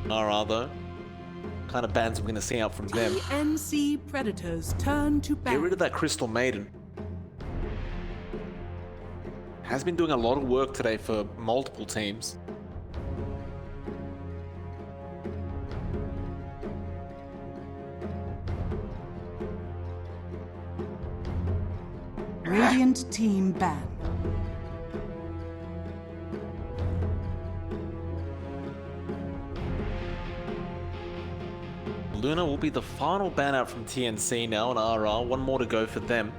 RR though. Kind of bans we're going to see out from them. TNC Predators turn to ban. Get rid of that Crystal Maiden. Has been doing a lot of work today for multiple teams. Radiant team ban. Luna will be the final ban out from TNC now and RR. One more to go for them.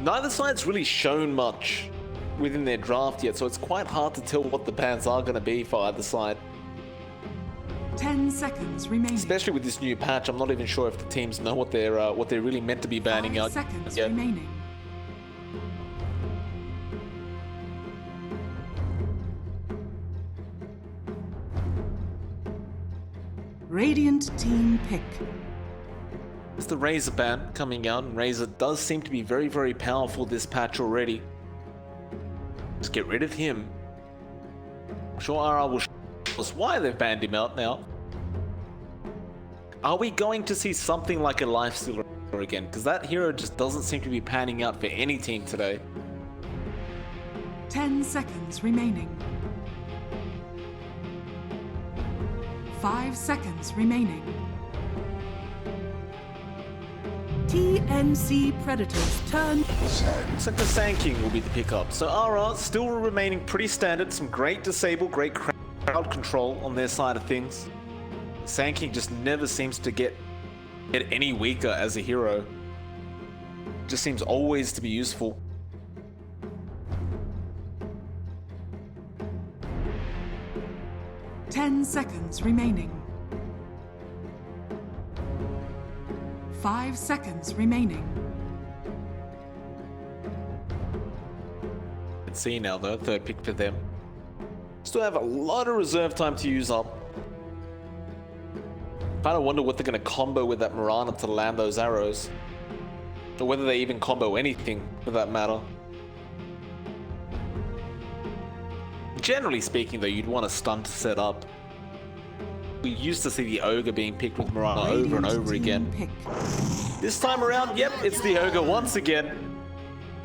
Neither side's really shown much within their draft yet, so it's quite hard to tell what the bans are going to be for either side. 10 seconds remaining. Especially with this new patch, I'm not even sure if the teams know what they're really meant to be banning 5 out. seconds yet. remaining. Radiant team pick. It's the Razor ban coming out, and Razor does seem to be very, very powerful this patch already. Just get rid of him. I'm sure RR will show us why they've banned him out now. Are we going to see something like a lifestealer again? Because that hero just doesn't seem to be panning out for any team today. 10 seconds remaining. 5 seconds remaining. TNC Predators turn. Looks like the Sand King will be the pickup. So RR still remaining pretty standard. Some great disable, great crowd control on their side of things. Sand King just never seems to get any weaker as a hero. Just seems always to be useful. Ten seconds remaining. 5 seconds remaining. Let's see now though, third pick for them. Still have a lot of reserve time to use up. Kind of wonder what they're going to combo with that Mirana to land those arrows. Or whether they even combo anything for that matter. Generally speaking though, you'd want a stun to set up. We used to see the Ogre being picked with Mirana over and over again. This time around, yep, it's the Ogre once again.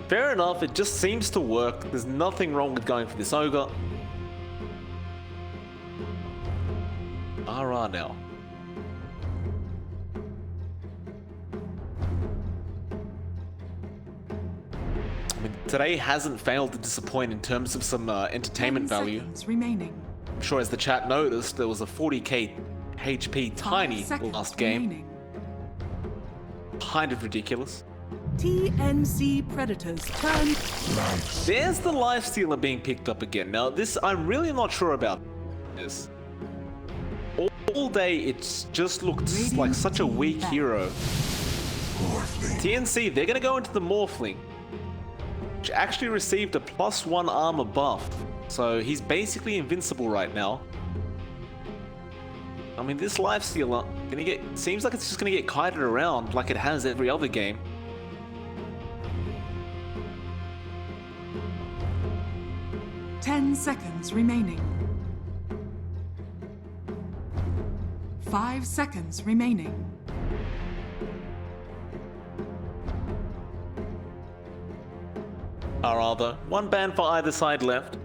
Fair enough, it just seems to work. There's nothing wrong with going for this Ogre. RR now. I mean, today hasn't failed to disappoint in terms of some entertainment value. Remaining. I'm sure as the chat noticed, there was a 40k HP tiny last game. Kind of ridiculous. TNC Predators turn. There's the Lifestealer being picked up again. Now this, I'm really not sure about this. All day it's just looked like such a weak hero. TNC, they're going to go into the Morphling, which actually received a +1 armor buff. So he's basically invincible right now. I mean, this Lifestealer seems like it's just gonna get kited around like it has every other game. Ten seconds remaining. 5 seconds remaining. RR though, one ban for either side left.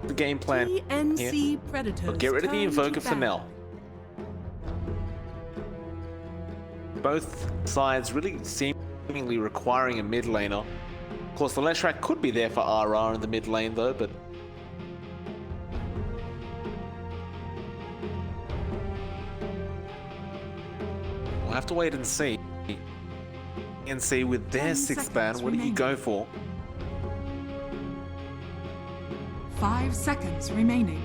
The game plan TNC here. Predators. But get rid of the Invoker for now. Both sides really seemingly requiring a mid laner. Of course, the Leshrac could be there for RR in the mid lane though, but we'll have to wait and see. And see with their 6th ban, what did he go for? 5 seconds remaining.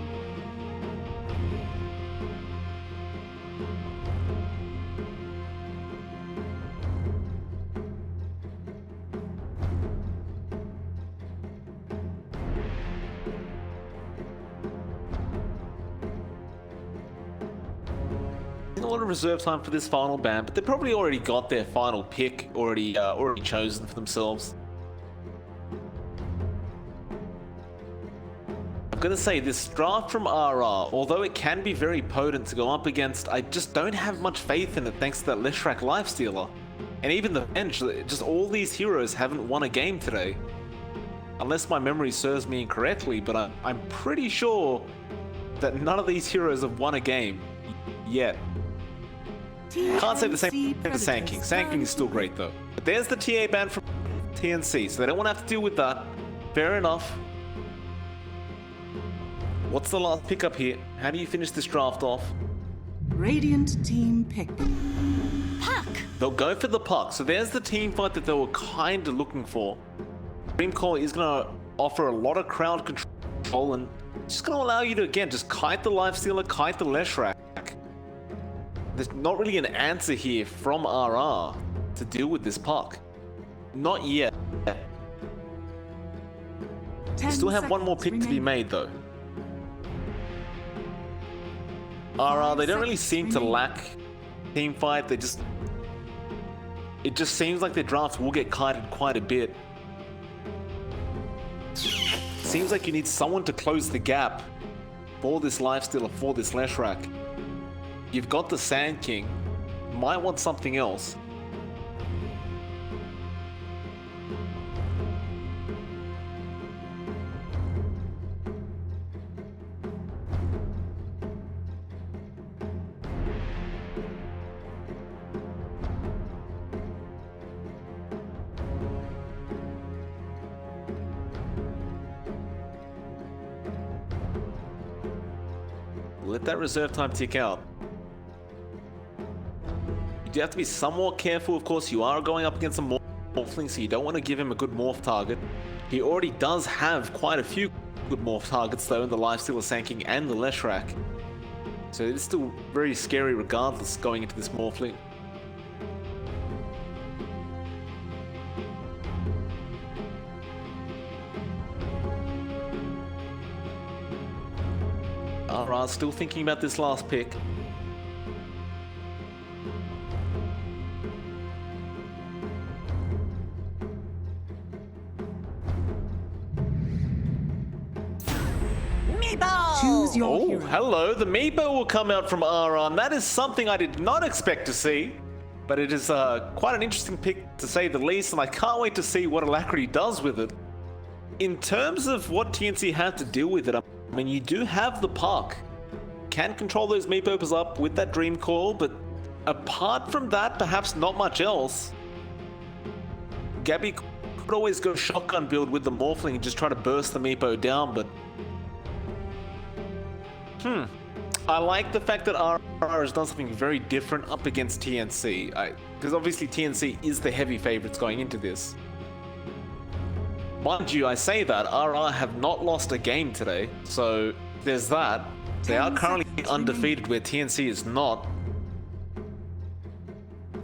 A lot of reserve time for this final ban, but they probably already got their final pick already chosen for themselves. gonna say this draft from RR, although it can be very potent to go up against, I just don't have much faith in it thanks to that Leshrac Lifestealer. And even the bench, just all these heroes haven't won a game today. Unless my memory serves me incorrectly, but I'm pretty sure that none of these heroes have won a game yet. Can't say the same for Sand King. Sand King is still great though. But there's the TA ban from TNC, so they don't want to have to deal with that. Fair enough. What's the last pickup here? How do you finish this draft off? Radiant team pick. Puck! They'll go for the puck. So there's the team fight that they were kind of looking for. Dreamcall is going to offer a lot of crowd control and just going to allow you to, again, just kite the Lifestealer, kite the Leshrac. There's not really an answer here from RR to deal with this puck. Not yet. Still have one more pick to be made though. RR, they don't really seem to lack team fight. It just seems like their drafts will get kited quite a bit. Seems like you need someone to close the gap for this Lifestealer, for this Leshrac. You've got the Sand King. Might want something else. Let that reserve time tick out. You do have to be somewhat careful, of course. You are going up against a Morphling, so you don't want to give him a good morph target. He already does have quite a few good morph targets though in the Lifestealer, Sand King and the Leshrac. So it's still very scary regardless going into this Morphling. RR still thinking about this last pick. Meepo! Choose your Oh, hero. hello. The Meepo will come out from RR, and that is something I did not expect to see. But it is quite an interesting pick to say the least, and I can't wait to see what Alacrity does with it. In terms of what TNC had to deal with it, I mean, you do have the puck. Can control those Meepopers up with that Dream Call, but apart from that, perhaps not much else. Gabby could always go shotgun build with the Morphling and just try to burst the Meepo down, but... I like the fact that RR has done something very different up against TNC. Because obviously TNC is the heavy favorites going into this. Mind you, I say that, RR have not lost a game today, so there's that. They are currently undefeated where TNC is not.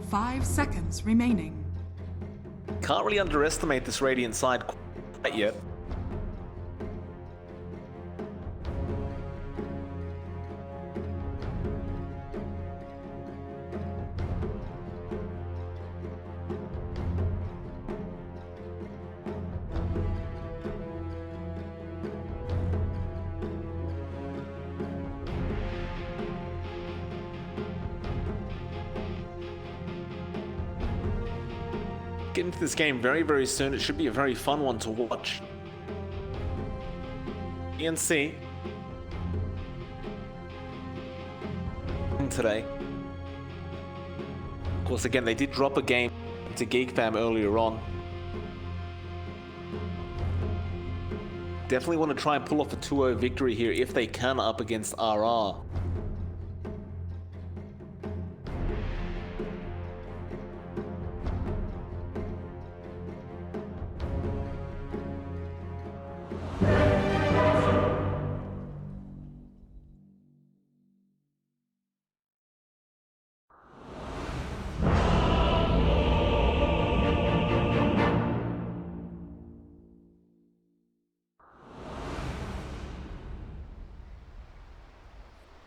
5 seconds remaining. Can't really underestimate this Radiant side quite yet. Get into this game very, very soon. It should be a very fun one to watch. ENC today. Of course, again, they did drop a game to GeekFam earlier on. Definitely want to try and pull off a 2-0 victory here if they can up against RR.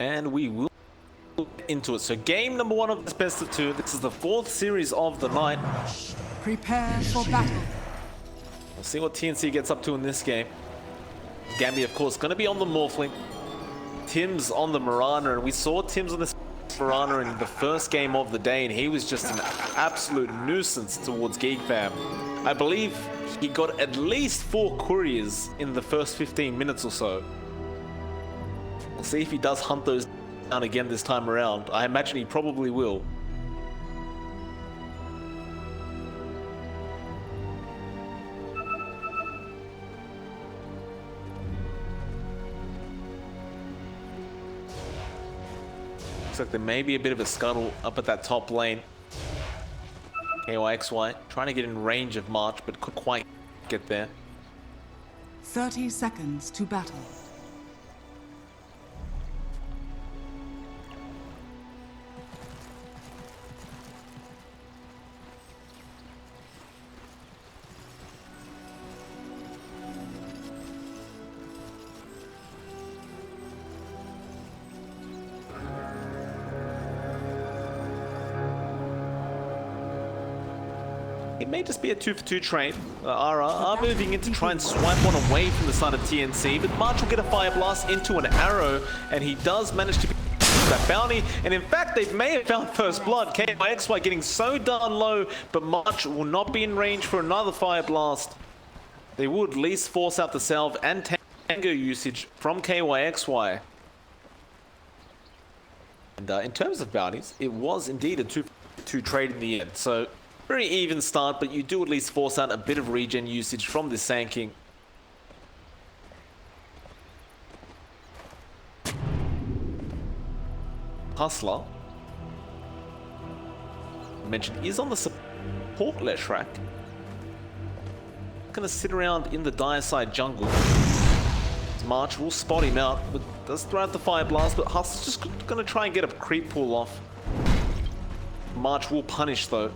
And we will look into it. So game number 1 of this best of 2. This is the 4th series of the night. Prepare for battle. We'll see what TNC gets up to in this game. Gambia, of course, going to be on the Morphling. Tim's on the Mirana, and we saw Tim's on this Mirana in the first game of the day, and he was just an absolute nuisance towards Geek Fam. I believe he got at least 4 couriers in the first 15 minutes or so. We'll see if he does hunt those down again this time around. I imagine he probably will. Looks like there may be a bit of a scuttle up at that top lane. KYXY trying to get in range of March, but couldn't quite get there. 30 seconds to battle. It may just be a 2-for-2 trade. RR are moving in to try and swipe one away from the side of TNC, but March will get a Fire Blast into an arrow, and he does manage to that bounty, and in fact they may have found first blood. KYXY getting so darn low, but March will not be in range for another Fire Blast. They would at least force out the salve and tango usage from KYXY. And in terms of bounties, it was indeed a 2-for-2 trade in the end, so very even start, but you do at least force out a bit of regen usage from this Sand King. Hustler, I mentioned, is on the support Leshrac. Gonna sit around in the dire side jungle. March will spot him out, but does throw out the Fire Blast, but Hustler's just gonna try and get a creep pull off. March will punish though.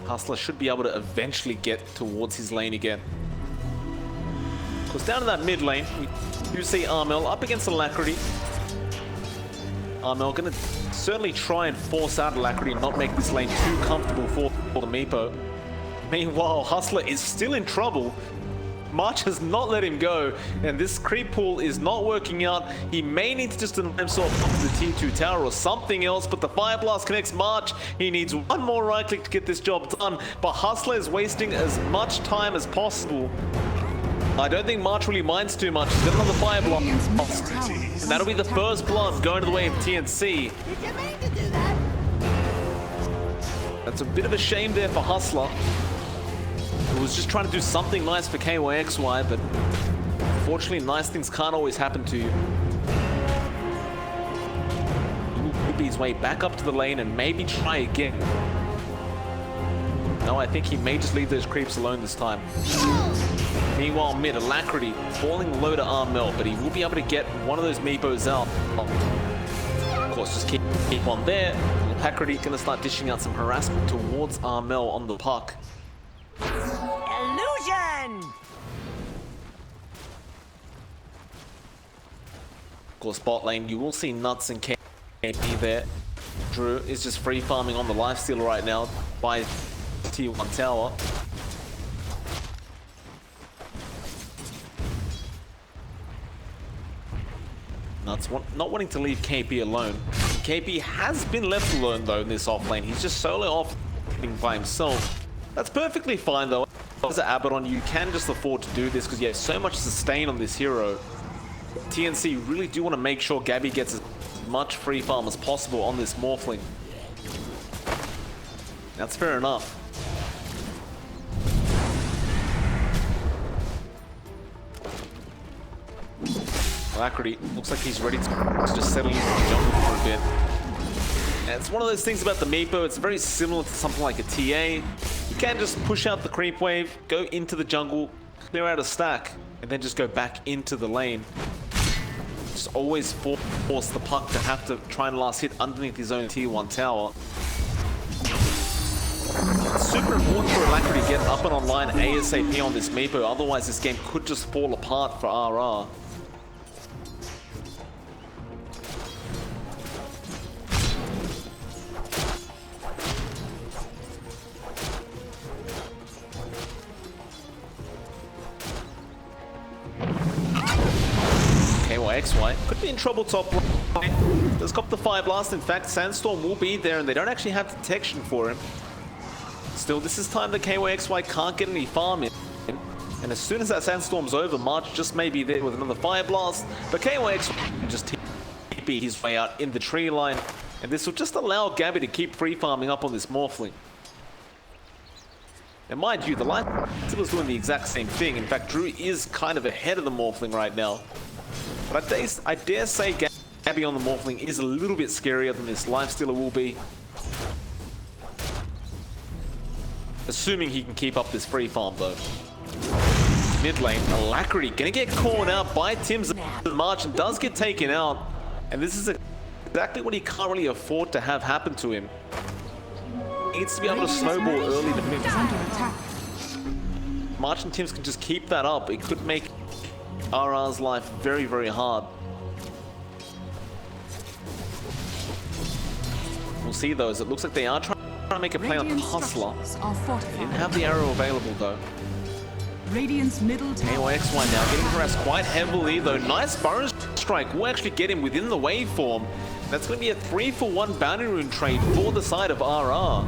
Hustler should be able to eventually get towards his lane again. Because down in that mid lane, we do see Armel up against Alacrity. Armel gonna certainly try and force out Alacrity and not make this lane too comfortable for the Meepo. Meanwhile, Hustler is still in trouble. March has not let him go, and this creep pull is not working out. He may need to just deny himself up to the T2 tower or something else, but the Fire Blast connects March. He needs one more right click to get this job done, but Hustler is wasting as much time as possible. I don't think March really minds too much. He's got another Fire Blast, and that'll be the first blood going to the way of TNC. That's a bit of a shame there for Hustler. He was just trying to do something nice for KYXY, but unfortunately, nice things can't always happen to you. He will be his way back up to the lane and maybe try again. No, I think he may just leave those creeps alone this time. Meanwhile, mid, Alacrity falling low to Armel, but he will be able to get one of those Meepos out. Of course, just keep on there. Alacrity gonna start dishing out some harassment towards Armel on the puck. Illusion! Of course, bot lane, you will see Nuts and KP there. Drew is just free farming on the lifesteal right now by T1 tower. Nuts not wanting to leave KP alone. KP has been left alone though in this off lane. He's just solo off by himself. That's perfectly fine though. As an Abaddon, you can just afford to do this because you have so much sustain on this hero. TNC really do want to make sure Gabby gets as much free farm as possible on this Morphling. That's fair enough. Alacrity looks like he's ready to just settle into the jungle for a bit. And it's one of those things about the Meepo, it's very similar to something like a TA. You can just push out the creep wave, go into the jungle, clear out a stack, and then just go back into the lane. Just always force the puck to have to try and last hit underneath his own tier 1 tower. It's super important for Alacrity to get up and online ASAP on this Meepo, otherwise this game could just fall apart for RR. KYXY could be in trouble top lane. Does cop the Fire Blast. In fact, Sandstorm will be there, and they don't actually have detection for him. Still, this is time that KYXY can't get any farm in. And as soon as that Sandstorm's over, March just may be there with another Fire Blast. But KYXY can just TP his way out in the tree line. And this will just allow Gabby to keep free farming up on this Morphling. And mind you, the Leipzig doing the exact same thing. In fact, Drew is kind of ahead of the Morphling right now. But I dare say Gabby on the Morphling is a little bit scarier than this Lifestealer will be. Assuming he can keep up this free farm though. Mid lane, Alacrity gonna get caught out by Tim's March and does get taken out. And this is exactly what he can't really afford to have happen to him. He needs to be able to snowball early to mid. March and Tim's can just keep that up. It could make RR's life very, very hard. We'll see though, as it looks like they are trying to make a play on Hustler. They didn't have the arrow available though. Radiant's middle KYXY now getting harassed quite heavily though. Nice Burrow Strike will actually get him within the waveform. That's going to be a 3-for-1 bounty rune trade for the side of RR.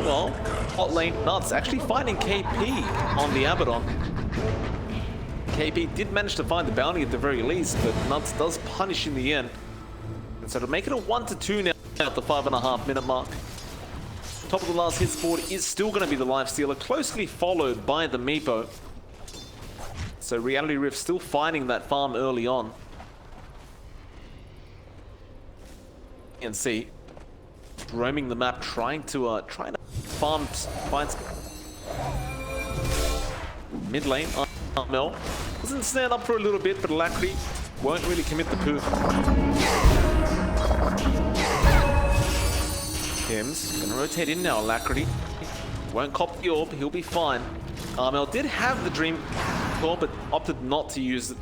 Well, hot lane Nuts actually finding KP on the Abaddon. KP did manage to find the bounty at the very least, but Nuts does punish in the end. And so to make it a 1-2 now at the 5.5 minute mark. Top of the last hit board is still going to be the Lifestealer, closely followed by the Meepo. So Reality Rift still finding that farm early on. And see, roaming the map, trying to find mid lane. Mel doesn't stand up for a little bit, but Alacrity won't really commit the poof. Tim's gonna rotate in now. Alacrity won't cop the orb, he'll be fine. Armel did have the Dream Orb, but opted not to use it.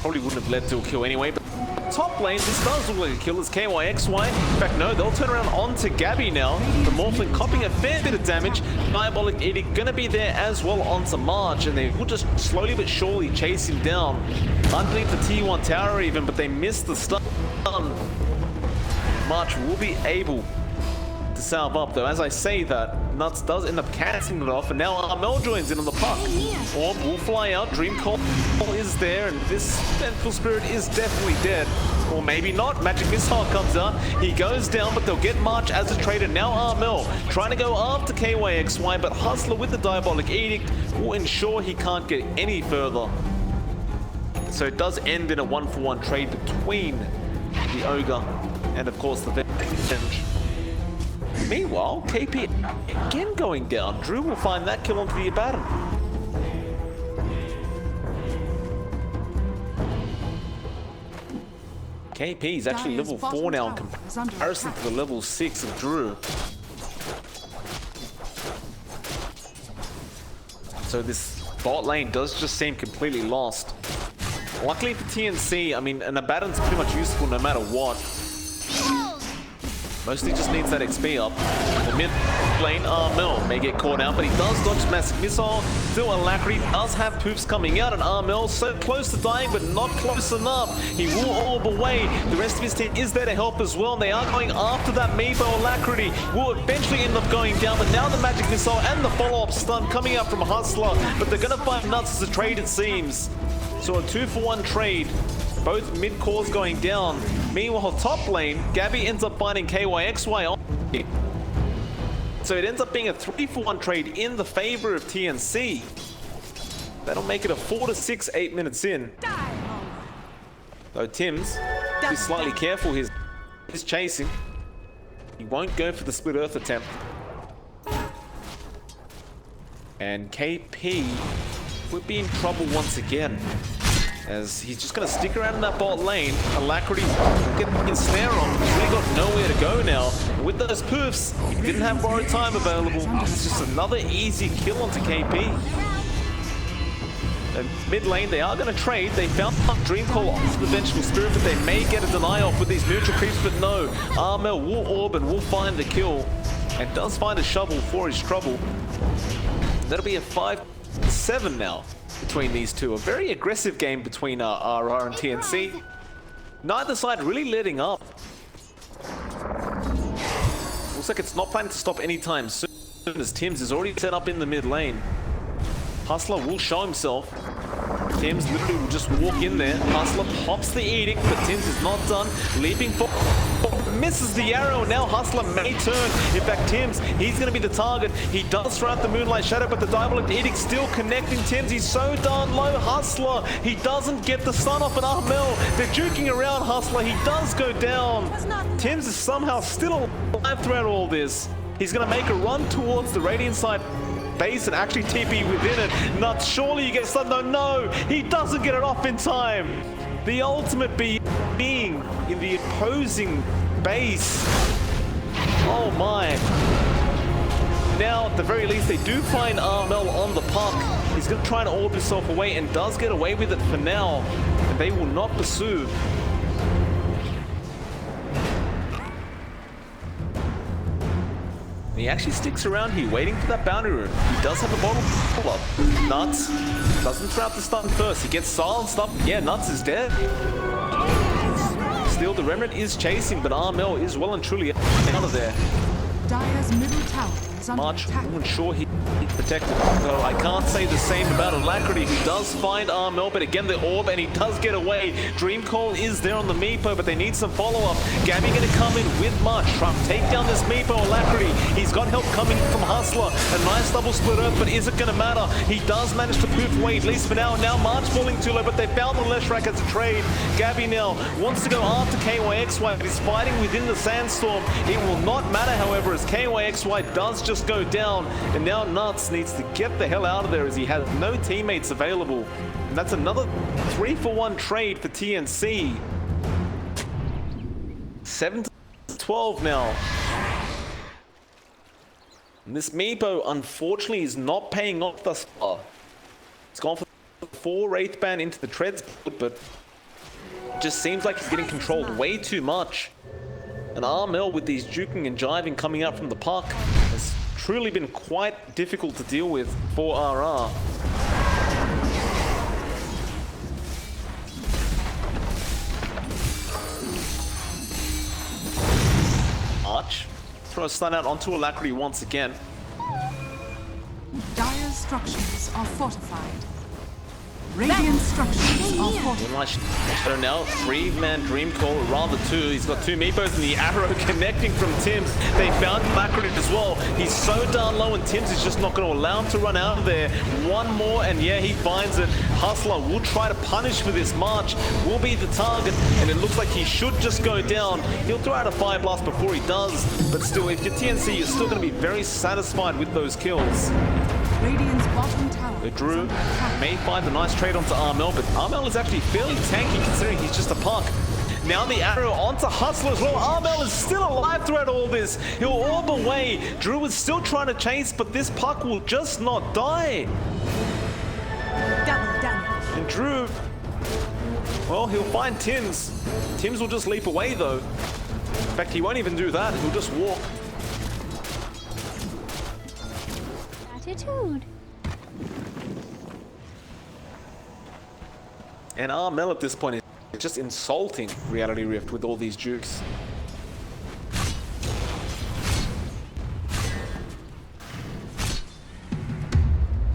Probably wouldn't have led to a kill anyway, but top lane, this does look like a kill as KYXY. In fact, no, they'll turn around onto Gabby now. The Morphling copying a fair bit of damage. Diabolic Edict gonna be there as well onto March, and they will just slowly but surely chase him down. Underneath the T1 tower even, but they missed the stun. March will be able to salve up though. As I say that, Nuts does end up casting it off, and now Armel joins in on the puck. Orb will fly out, Dream Call is there, and this Vengeful Spirit is definitely dead. Or maybe not, Magic Missile comes out, he goes down, but they'll get March as a trader. Now Armel trying to go after KYXY, but Hustler with the Diabolic Edict will ensure he can't get any further. So it does end in a 1-for-1 trade between the Ogre and of course the Venge. Meanwhile, KP again going down. Drew will find that kill onto the Abaddon. KP is actually level 4 now in comparison to the level 6 of Drew. So this bot lane does just seem completely lost. Luckily for TNC, I mean, an Abaddon's pretty much useful no matter what. Mostly just needs that XP up. The mid lane, Armel may get caught out, but he does dodge Massive Missile. Still, Alacrity does have poofs coming out, and Armel so close to dying, but not close enough. He will orb away. The rest of his team is there to help as well. They are going after that Meepo. Alacrity will eventually end up going down, but now the Magic Missile and the follow-up stun coming out from Hustler, but they're going to find Nuts as a trade, it seems. So a 2-for-1 trade. Both mid-cores going down. Meanwhile, top lane, Gabby ends up finding KYXY on. So it ends up being a 3-for-1 trade in the favor of TNC. That'll make it a 4-6, 8 minutes in. Though Tim's be slightly careful. He's chasing. He won't go for the split earth attempt. And KP would be in trouble once again, as he's just going to stick around in that bot lane. Alacrity will get the snare on. He's really got nowhere to go now. With those poofs, he didn't have borrowed time available. It's just another easy kill onto KP. And mid lane, they are going to trade. They found Dream Call onto the Vengeful Spirit, but they may get a deny off with these neutral creeps, but no. Armel will orb and will find the kill, and does find a shovel for his trouble. That'll be a 5-7 now. between these two. A very aggressive game between RR and TNC. Neither side really letting up. Looks like it's not planning to stop anytime soon, as Tims is already set up in the mid lane. Hustler will show himself. Tims literally will just walk in there. Hustler pops the edict, but Tims is not done. Leaping for... misses the arrow. Now Hustler may turn. In fact, Tims, he's going to be the target. He does throw out the Moonlight Shadow, but the Diabolic Edict still connecting Tims. He's so darn low. Hustler, he doesn't get the stun off an Armel. They're juking around Hustler. He does go down. Tims is somehow still alive throughout all this. He's going to make a run towards the Radiant side base and actually TP within it. Nuts, surely he gets stunned. No, he doesn't get it off in time. The ultimate being in the opposing base. Oh my. Now, at the very least, they do find Armel on the puck. He's going to try and orb himself away and does get away with it for now. And they will not pursue. He actually sticks around here, waiting for that boundary room. He does have a bottle pull-up. Nuts doesn't throw out the stun first. He gets silenced up. Yeah, Nuts is dead. Still, the Remnant is chasing, but Armel is well and truly out of there. Dire's middle tower is under attack. Wasn't sure he'd protect him. So I can't say the same about Alacrity, who does find Armel, but again the orb, and he does get away. Dream Call is there on the Meepo, but they need some follow-up. Gabby gonna come in with March, trying to take down this Meepo. Alacrity, he's got help coming from Hustler. A nice double split earth, but is it gonna matter? He does manage to poof away, at least for now. Now March falling too low, but they found the Leshrac as a trade. Gabby now wants to go after KYXY, but he's fighting within the Sandstorm. It will not matter, however, as KYXY does just go down, and now Nuts needs to get the hell out of there as he has no teammates available. And that's another 3-for-1 trade for TNC. 7-12 now. And this Meepo, unfortunately, is not paying off thus far. It's gone for 4 Wraith Band into the treads, but it just seems like he's getting controlled way too much. And Armel, with these juking and jiving coming out from the puck, has truly been quite difficult to deal with for RR. Arch, throw a stun out onto Alacrity once again. Dire's structures are fortified. Radiant structures are fortified. So now, 3-man Dream Call, or rather 2. He's got 2 Meepos and the arrow connecting from Tims. They found Alacrity as well. He's so down low and Tims is just not going to allow him to run out of there. One more and yeah, he finds it. Hustler will try to punish for this. March will be the target, and it looks like he should just go down. He'll throw out a Fire Blast before he does, but still, if you're TNC, you're still going to be very satisfied with those kills. Radiant's bottom tower. The Drew may find a nice trade onto Armel, but Armel is actually fairly tanky considering he's just a puck. Now the arrow onto Hustler as well. Armel is still alive throughout all this. He'll orb away. Drew is still trying to chase, but this puck will just not die. Double damage. And Drew, well, he'll find Tims. Tims will just leap away though. In fact, he won't even do that. He'll just walk. Attitude. And Armel at this point is just insulting Reality Rift with all these jukes.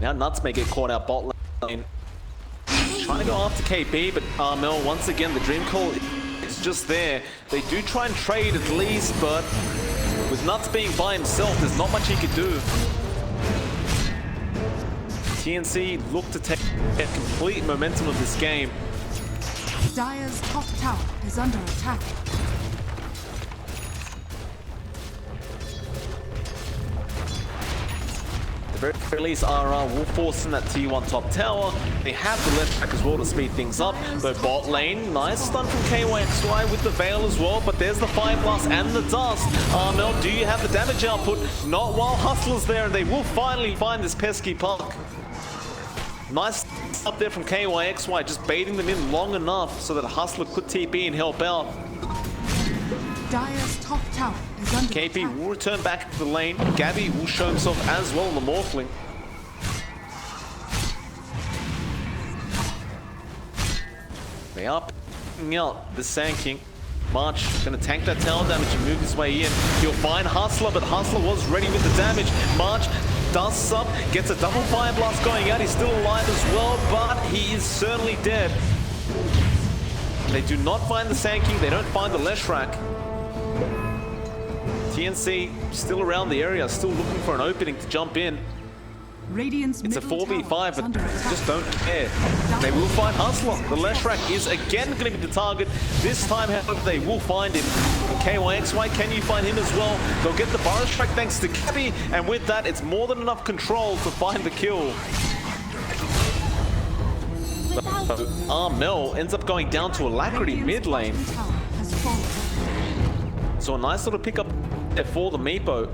Now Nuts may get caught out bot lane. Trying to go after KB, but Armel, once again, the Dream Call is just there. They do try and trade at least, but with Nuts being by himself, there's not much he could do. TNC look to take complete momentum of this game. Dire's top tower is under attack. At the very least, RR will force in that T1 top tower. They have the left back as well to speed things up. But bot lane, nice stun from KYXY with the Veil as well. But there's the Fire Blast and the Dust. Armel, do you have the damage output? Not while Hustler's there, and they will finally find this pesky puck. Nice up there from KYXY, just baiting them in long enough so that Hustler could TP and help out. Dire's top tower is under KP attack. will return back to the lane. Gabby will show himself as well in the Morphling. They are picking out the Sand King. March gonna tank that tower damage and move his way in. He'll find Hustler, but Hustler was ready with the damage. March dusts up, gets a double fire blast going out. He's still alive as well, but he is certainly dead. They do not find the Sand King. They don't find the Leshrac. TNC still around the area, still looking for an opening to jump in. It's a 4v5, but just don't care. They will find Hustler. The Leshrac is again going to be the target. This time, however, they will find him. KYXY, can you find him as well? They'll get the Burrow Strike thanks to Gabby, and with that, it's more than enough control to find the kill. Armel ends up going down to Alacrity mid lane. So a nice little pickup there for the Meepo.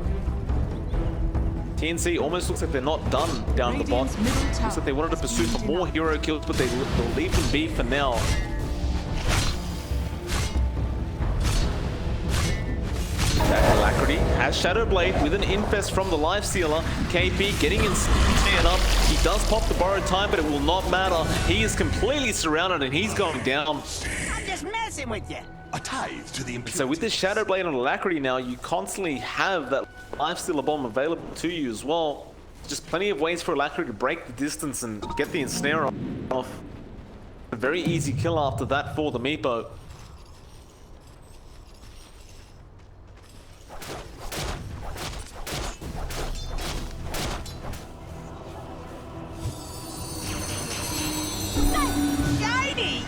TNC almost looks like they're not done down the bot. Looks like they wanted to pursue for more hero kills, but they'll leave them be for now. That Alacrity has Shadow Blade with an infest from the Lifestealer. KP getting in stand up. He does pop the borrowed time, but it will not matter. He is completely surrounded and he's going down. I'm just messing with you. A tithe to the So with this Shadow Blade on Alacrity now, you constantly have that Lifestealer bomb available to you as well. Just plenty of ways for Alacrity to break the distance and get the ensnare off. A very easy kill after that for the Meepo. Shiny!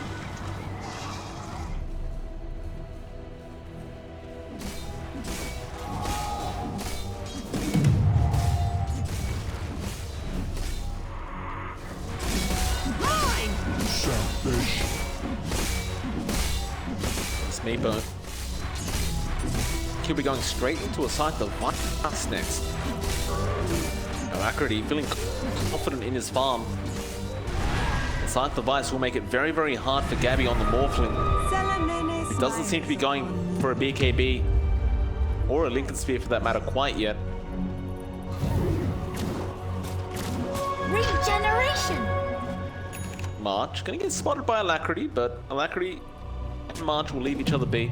This Meepo. He'll be going straight into a Scythe of Vice next. Alacrity feeling confident in his farm. Scythe of Vice will make it very, very hard for Gabby on the Morphling. He doesn't seem to be going for a BKB or a Lincoln Sphere for that matter quite yet. Regeneration! March gonna get spotted by Alacrity, but Alacrity and March will leave each other be.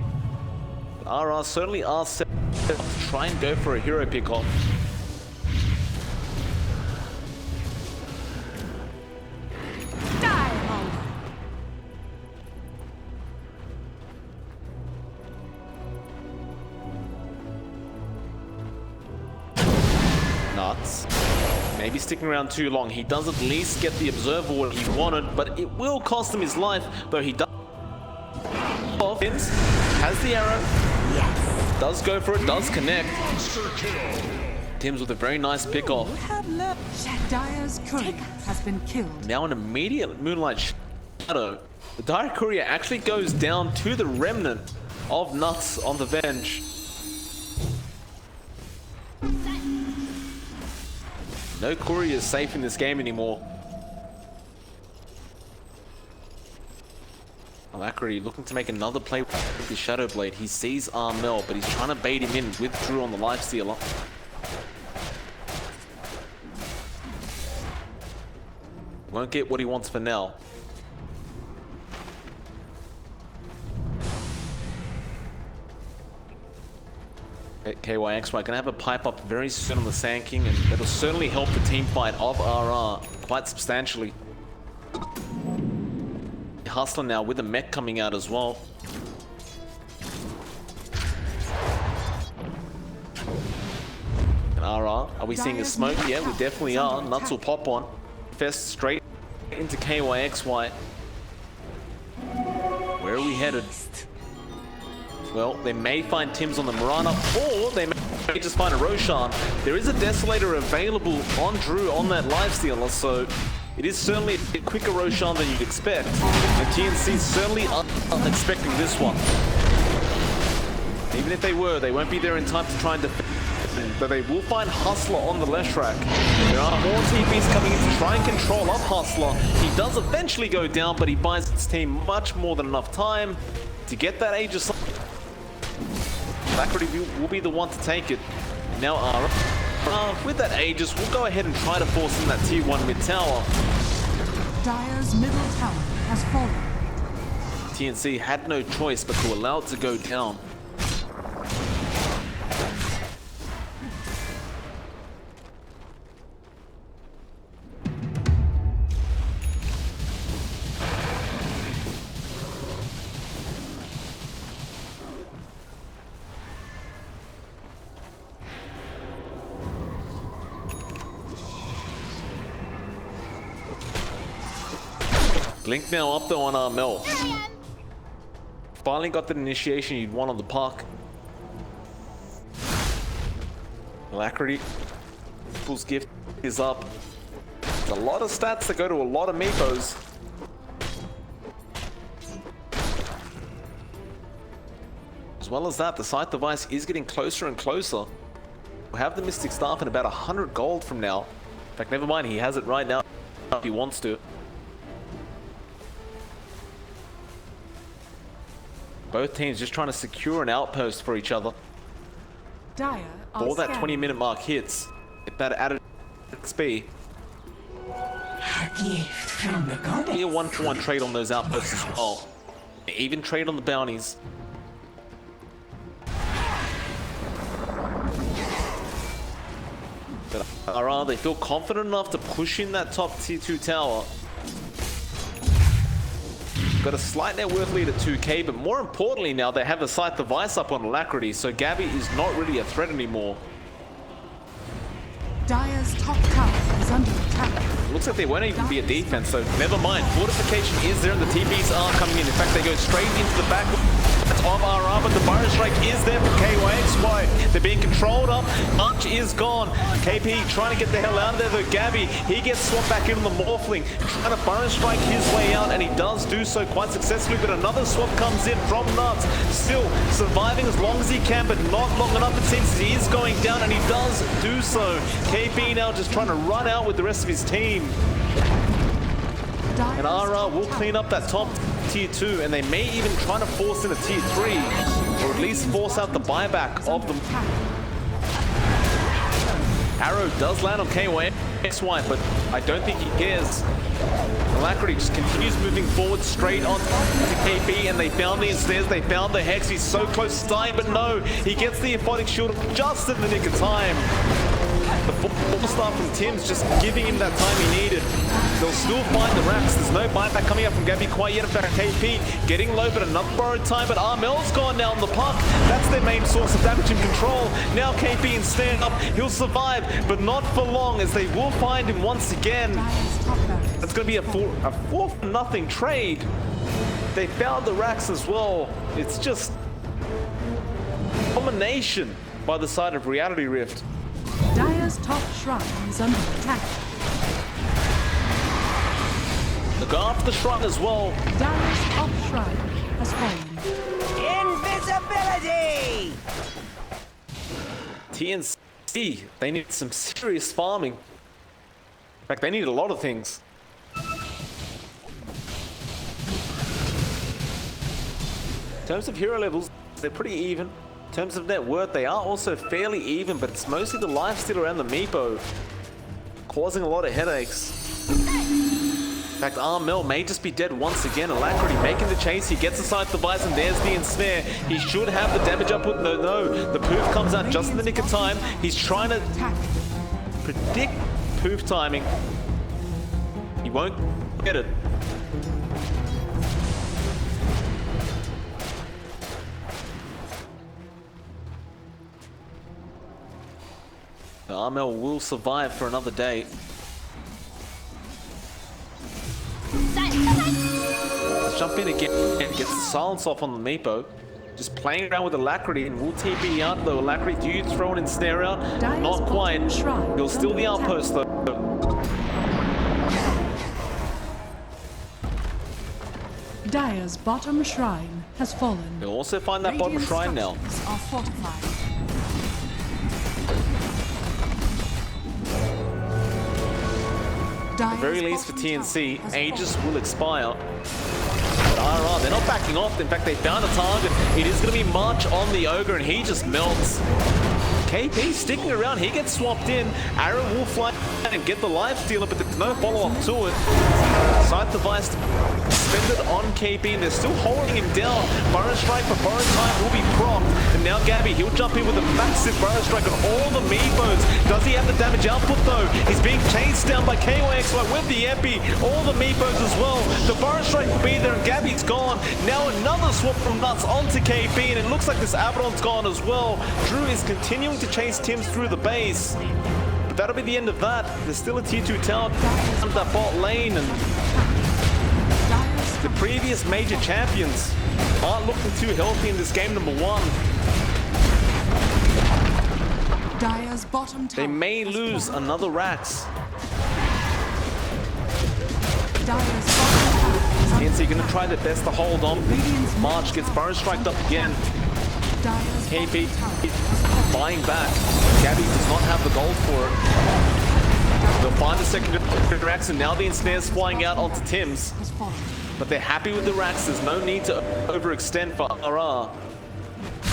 RR certainly are set to try and go for a hero pick-off. Nuts. Maybe sticking around too long. He does at least get the Observer what he wanted, but it will cost him his life, though he does. Has the arrow. Yes. Does go for it, does connect. Tim's with a very nice pick-off. Dire's courier has been killed. Now an immediate Moonlight Shadow. The Dire Courier actually goes down to the remnant of Nuts on the bench. No courier is safe in this game anymore. Alacrity looking to make another play with his Shadow Blade. He sees Armel, but he's trying to bait him in with Drew on the Lifestealer. Won't get what he wants for now. KYXY gonna have a pipe up very soon on the Sand King, and that'll certainly help the team fight of RR quite substantially. Hustler now with a mech coming out as well. And RR, are we seeing a smoke? Yeah, we definitely are. Nuts will pop one. Fest straight into KYXY. Where are we headed? Well, they may find Tim's on the Mirana, or they may just find a Roshan. There is a Desolator available on Drew on that Lifestealer, so it is certainly a quicker Roshan than you'd expect. And TNC certainly aren't expecting this one. Even if they were, they won't be there in time to try and defend. But they will find Hustler on the Leshrac. There are more TPs coming in to try and control up Hustler. He does eventually go down, but he buys his team much more than enough time to get that Aegis. Alacrity will be the one to take it. Now with that Aegis, we'll go ahead and try to force in that tier 1 mid tower. Dire's middle tower has fallen. TNC had no choice but to allow it to go down. Blink now up though on Armel. Finally got the initiation you'd want on the puck. Alacrity. People's gift is up. There's a lot of stats that go to a lot of meepos. As well as that, the scythe device is getting closer and closer. We'll have the Mystic Staff in about 100 gold from now. In fact, never mind, he has it right now if he wants to. Both teams just trying to secure an outpost for each other. Dire Before that 20-minute mark hits, get that added XP. Be a 1-for-1 trade on those outposts as well. Even trade on the bounties. But RR, they feel confident enough to push in that top tier 2 tower. Got a slight net worth lead at 2k, but more importantly now they have the scythe device up on Alacrity, so Gabby is not really a threat anymore. Dire's top tower is under attack. Looks like they won't even be a defense, so never mind. Fortification is there and the TPs are coming in. In fact, they go straight into the back of RR, but the Burrow Strike is there for KYXY. They're being controlled up. Arch is gone. KP trying to get the hell out of there though. Gabby, he gets swapped back in on the Morphling, trying to Burrow Strike his way out, and he does do so quite successfully, but another swap comes in from Nuts. Still surviving as long as he can, but not long enough it seems. He is going down, and he does do so. KP now just trying to run out with the rest of his team. And RR will clean up that top tier 2, and they may even try to force in a tier 3, or at least force out the buyback of them. Arrow does land on KYXY, but I don't think he cares. Alacrity just continues moving forward straight on to KP, and they found the stairs, they found the Hex. He's so close to dying, but no, he gets the Aphotic Shield just in the nick of time. The 4-star from Tim's just giving him that time he needed. They'll still find the racks. There's no buyback coming up from Gabby quite yet. In fact, KP getting low, but another borrowed time. But Armel's gone now on the puck. That's their main source of damage and control. Now KP in stand up. He'll survive, but not for long, as they will find him once again. It's going to be a 4-0 trade. They found the racks as well. It's just domination by the side of Reality Rift. Dire's top shrine is under attack. Look after the shrine as well. Dire's top shrine has fallen. Invisibility! TNC, they need some serious farming. In fact, they need a lot of things. In terms of hero levels, they're pretty even. In terms of net worth, they are also fairly even, but it's mostly the lifesteal around the Meepo causing a lot of headaches. In fact, Armel may just be dead once again. Alacrity making the chase. He gets the scythe device, and there's the ensnare. He should have the damage up with no. The poof comes out just in the nick of time. He's trying to predict poof timing. He won't get it. Armel will survive for another day. Let's jump in again and gets the silence off on the Meepo. Just playing around with Alacrity, and will TP out though. Alacrity, do you throw an ensnare out? Not quite. He'll steal the outpost though. Dire's bottom shrine has fallen. He'll also find that bottom shrine now. Are fortified. At the very least for TNC, Aegis will expire. But RR, they're not backing off. In fact, they found a target. It is going to be March on the Ogre, and he just melts. KP sticking around. He gets swapped in. Arrow will fly and get the life stealer, but there's no follow-up to it. Scythe device expended on KB, and they're still holding him down. Burrow Strike for Burrow Time will be propped. And now Gabby, he'll jump in with a massive Burrow Strike on all the Meepos. Does he have the damage output though? He's being chased down by KYXY with the Epi. All the Meepos as well. The Burrow Strike will be there and Gabby's gone. Now another swap from Nuts onto KB, and it looks like this Abaddon's gone as well. Drew is continuing to chase Tims through the base. But that'll be the end of that. There's still a tier 2 tower on that bot lane, and the previous major champions aren't looking too healthy in this game number 1. Dire's bottom tower They may lose another Rax. Dire's bottom tower is under TNC going to try their best to hold on. March gets Burrow Striked up again. Dire's KP bottom tower is buying back. Gabby does not have the gold for it. They'll find a secondary Rax, and now the ensnare's flying out onto Tims. has fallen. But they're happy with the Rax. There's no need to overextend for RR.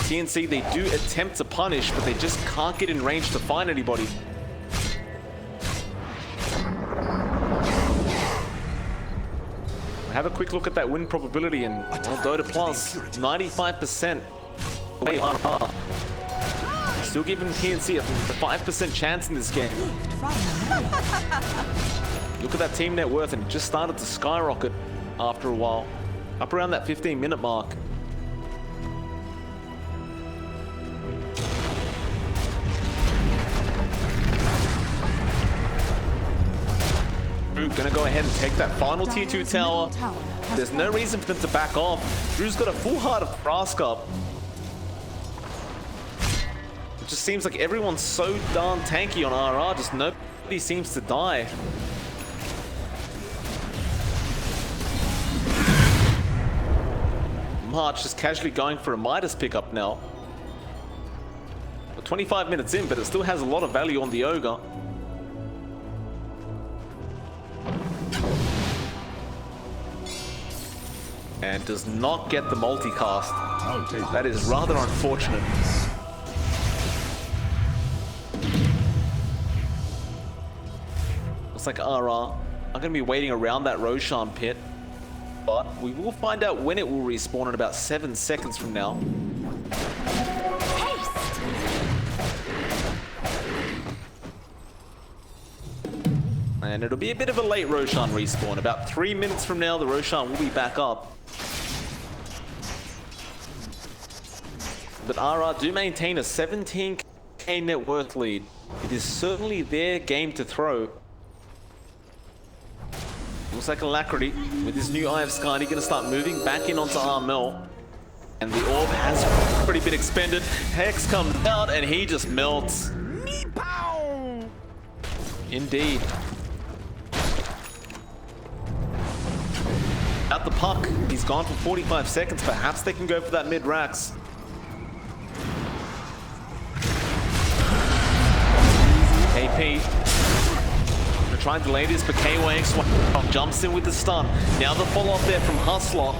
TNC, they do attempt to punish, but they just can't get in range to find anybody. Have a quick look at that win probability, and well, Dota Plus, 95%. Wait, RR. Still giving TNC a 5% chance in this game. Look at that team net worth, and it just started to skyrocket after a while. Up around that 15-minute mark. Drew gonna go ahead and take that final tier 2 tower. There's no reason for them to back off. Drew's got a full heart of Frost up. It just seems like everyone's so darn tanky on RR, just nobody seems to die. March just casually going for a Midas pickup now. We're 25 minutes in, but it still has a lot of value on the Ogre. And does not get the multicast. That is rather unfortunate. Looks like RR are going to be waiting around that Roshan pit. But we will find out when it will respawn in about 7 seconds from now. And it'll be a bit of a late Roshan respawn. About 3 minutes from now, the Roshan will be back up. But RR do maintain a 17k net worth lead. It is certainly their game to throw. Looks like Alacrity, with his new Eye of Skyny, going to start moving back in onto Armel. And the orb has a pretty bit expended. Hex comes out and he just melts. Indeed. At the puck, he's gone for 45 seconds. Perhaps they can go for that mid-Rax. KP trying to delay this, but KYX jumps in with the stun. Now the follow-up there from Hustler,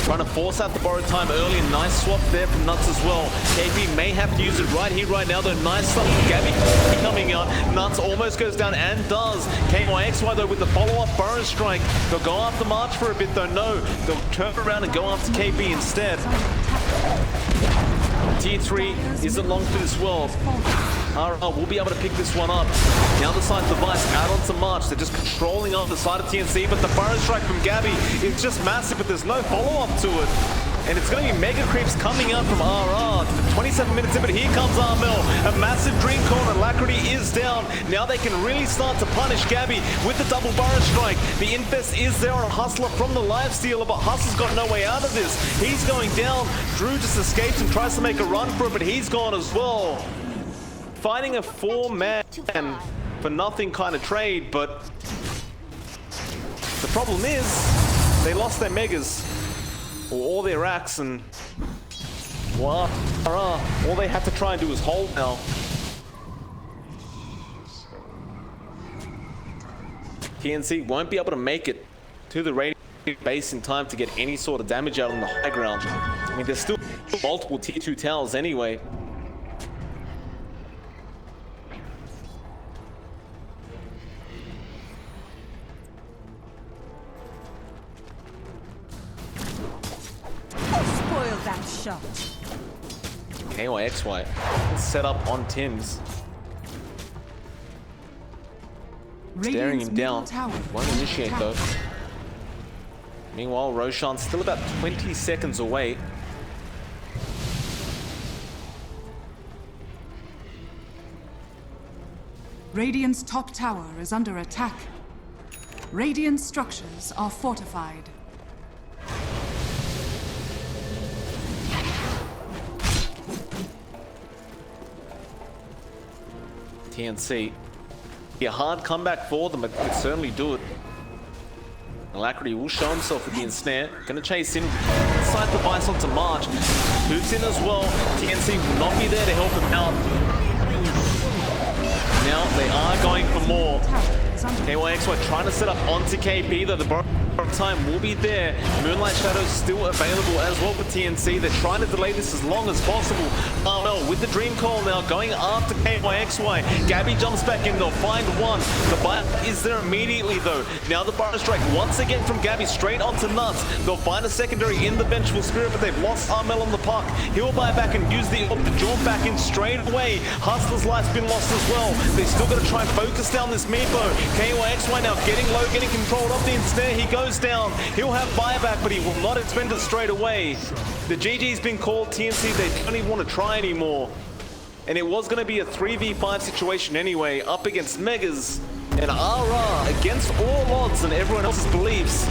trying to force out the borrow time early, and nice swap there from Nuts as well. KP may have to use it right here, right now, though. Nice stuff from Gabby coming out. Nuts almost goes down and does. KYXY though with the follow-up Burrow Strike. They'll go after March for a bit though. No, they'll turn around and go after KB instead. Tier 3 isn't long for this world. RR will be able to pick this one up. Now the side device out onto March. They're just controlling on the side of TNC, but the Burrow Strike from Gabby is just massive, but there's no follow-up to it. And it's going to be mega creeps coming out from RR. 27 minutes in, but here comes Armel. A massive Dream Corner. Alacrity is down. Now they can really start to punish Gabby with the double Burrow Strike. The Infest is there on Hustler from the Lifestealer, but Hustler's got no way out of this. He's going down. Drew just escapes and tries to make a run for it, but he's gone as well. Finding a 4-man for nothing kind of trade, but the problem is they lost their Megas, or all their Racks, and well, all they have to try and do is hold now. TNC won't be able to make it to the Radiant base in time to get any sort of damage out on the high ground. I mean, there's still multiple tier 2 towers anyway. shot. KYXY set up on Tim's. Staring him down. Won't initiate though. Meanwhile, Roshan's still about 20 seconds away. Radiant's top tower is under attack. Radiant structures are fortified. TNC. Be a hard comeback for them, but could certainly do it. Alacrity will show himself with the ensnare. Gonna chase in inside the Bison to March. Who's in as well. TNC will not be there to help him out. Now they are going for more. KYXY trying to set up onto KP, though the borrow time will be there. Moonlight Shadow's still available as well for TNC. They're trying to delay this as long as possible. Well, with the Dream Call now going after KYXY. Gabby jumps back in, they'll find one. The bite is there immediately though. Now the Burrow Strike once again from Gabby straight onto Nuts. They'll find a secondary in the Vengeful Spirit, but they've lost Armel on the puck. He'll buy back and use the orb to jump back in straight away. Hustler's life's been lost as well. They still got to try and focus down this Meepo. KYXY now getting low, getting controlled off the ensnare. He goes down. He'll have buyback, but he will not expend it straight away. The GG's been called. TNC, they don't even want to try anymore. And it was going to be a 3v5 situation anyway, up against Megas and RR against all odds and everyone else's beliefs.